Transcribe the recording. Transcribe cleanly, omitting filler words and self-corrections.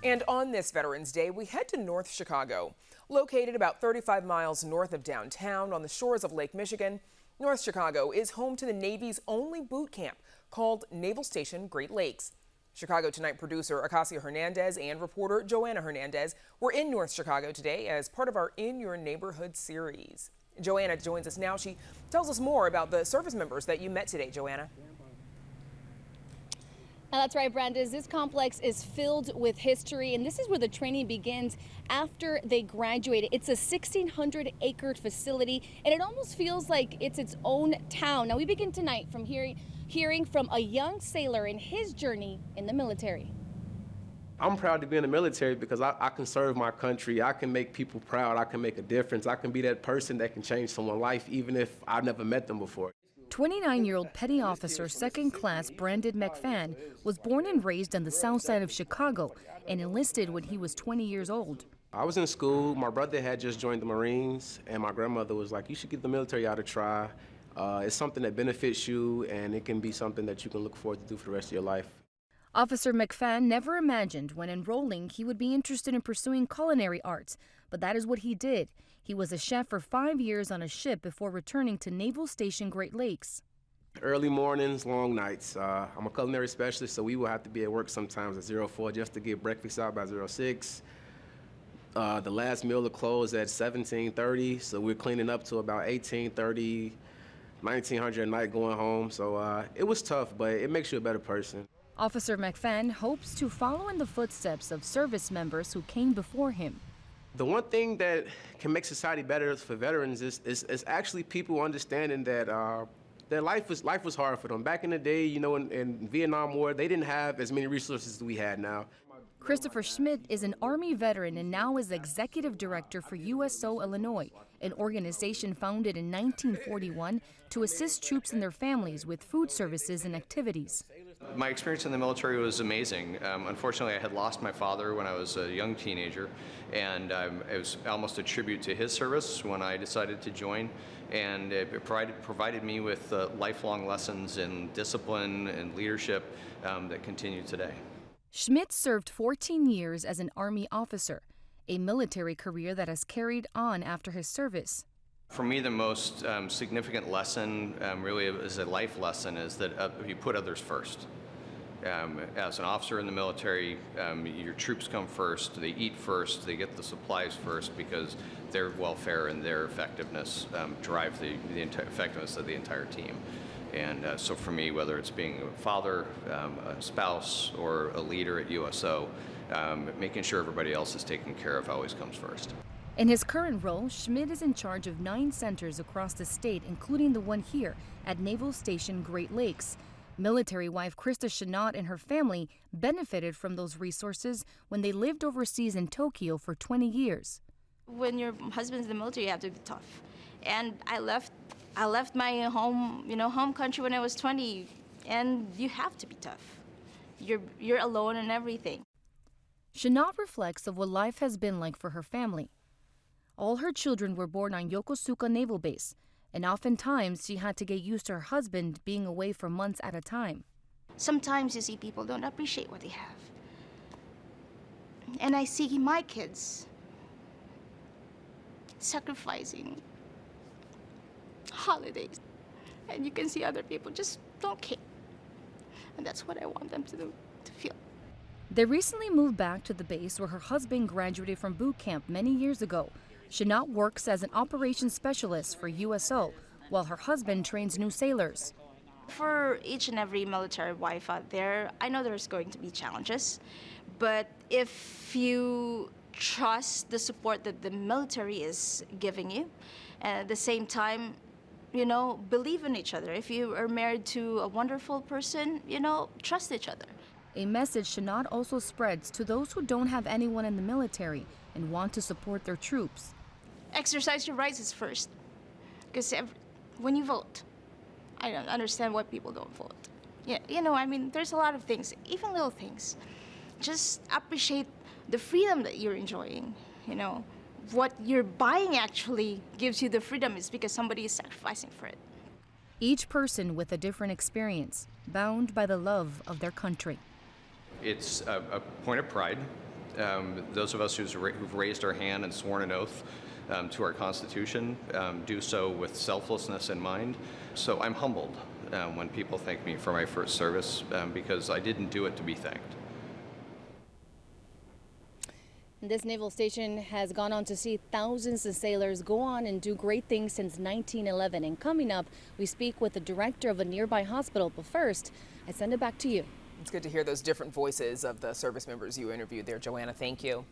And on this Veterans Day, we head to North Chicago. Located about 35 miles north of downtown on the shores of Lake Michigan, North Chicago is home to the Navy's only boot camp called Naval Station Great Lakes. Chicago Tonight producer Acacia Hernandez and reporter Joanna Hernandez were in North Chicago today as part of our In Your Neighborhood series. Joanna joins us now. She tells us more about the service members that you met today, Joanna. Now that's right, Brandis. This complex is filled with history, and this is where the training begins after they graduated. It's a 1,600-acre facility, and it almost feels like it's its own town. Now we begin tonight from hearing from a young sailor in his journey in the military. I'm proud to be in the military because I can serve my country. I can make people proud. I can make a difference. I can be that person that can change someone's life, even if I've never met them before. 29-year-old Petty Officer 2nd Class Brandon McFadden was born and raised on the south side of Chicago and enlisted when he was 20 years old. I was in school. My brother had just joined the Marines, and my grandmother was like, you should get the military out to try. It's something that benefits you, and it can be something that you can look forward to do for the rest of your life. Officer McFadden never imagined when enrolling he would be interested in pursuing culinary arts, but that is what he did. He was a chef for 5 years on a ship before returning to Naval Station Great Lakes. Early mornings, long nights. I'm a culinary specialist, so we will have to be at work sometimes at 04 just to get breakfast out by 06. The last meal will close at 17:30, so we're cleaning up to about 18:30, 1900 at night going home. So it was tough, but it makes you a better person. Officer McFadden hopes to follow in the footsteps of service members who came before him. The one thing that can make society better for veterans is actually people understanding that their life was hard for them. Back in the day, you know, in Vietnam War, they didn't have as many resources as we had now. Christopher Schmidt is an Army veteran and now is executive director for USO Illinois, an organization founded in 1941 to assist troops and their families with food services and activities. My experience in the military was amazing. Unfortunately, I had lost my father when I was a young teenager, and it was almost a tribute to his service when I decided to join. And it provided me with lifelong lessons in discipline and leadership that continue today. Schmidt served 14 years as an Army officer, a military career that has carried on after his service. For me, the most significant lesson, really is a life lesson, is that you put others first. As an officer in the military, your troops come first, they eat first, they get the supplies first, because their welfare and their effectiveness drive the effectiveness of the entire team. And so for me, whether it's being a father, a spouse, or a leader at USO, making sure everybody else is taken care of always comes first. In his current role, Schmidt is in charge of 9 centers across the state, including the one here at Naval Station Great Lakes. Military wife Krista Chenault and her family benefited from those resources when they lived overseas in Tokyo for 20 years. When your husband's in the military, you have to be tough. And I left my home country when I was 20, and you have to be tough. You're alone in everything. Chenault reflects of what life has been like for her family. All her children were born on Yokosuka Naval Base, and oftentimes she had to get used to her husband being away for months at a time. Sometimes you see people don't appreciate what they have. And I see my kids sacrificing holidays, and you can see other people just don't care. And that's what I want them to do, to feel. They recently moved back to the base where her husband graduated from boot camp many years ago. Chenault works as an operations specialist for USO, while her husband trains new sailors. For each and every military wife out there, I know there's going to be challenges, but if you trust the support that the military is giving you, and at the same time, believe in each other. If you are married to a wonderful person, trust each other. A message Chenault also spreads to those who don't have anyone in the military and want to support their troops. Exercise your rights is first, because when you vote, I don't understand why people don't vote. Yeah, there's a lot of things, even little things. Just appreciate the freedom that you're enjoying. What you're buying actually gives you the freedom is because somebody is sacrificing for it. Each person with a different experience, bound by the love of their country. It's a point of pride Those of us who've raised our hand and sworn an oath to our Constitution do so with selflessness in mind. So I'm humbled when people thank me for my first service because I didn't do it to be thanked. This naval station has gone on to see thousands of sailors go on and do great things since 1911. And coming up, we speak with the director of a nearby hospital. But first, I send it back to you. It's good to hear those different voices of the service members you interviewed there, Joanna. Thank you.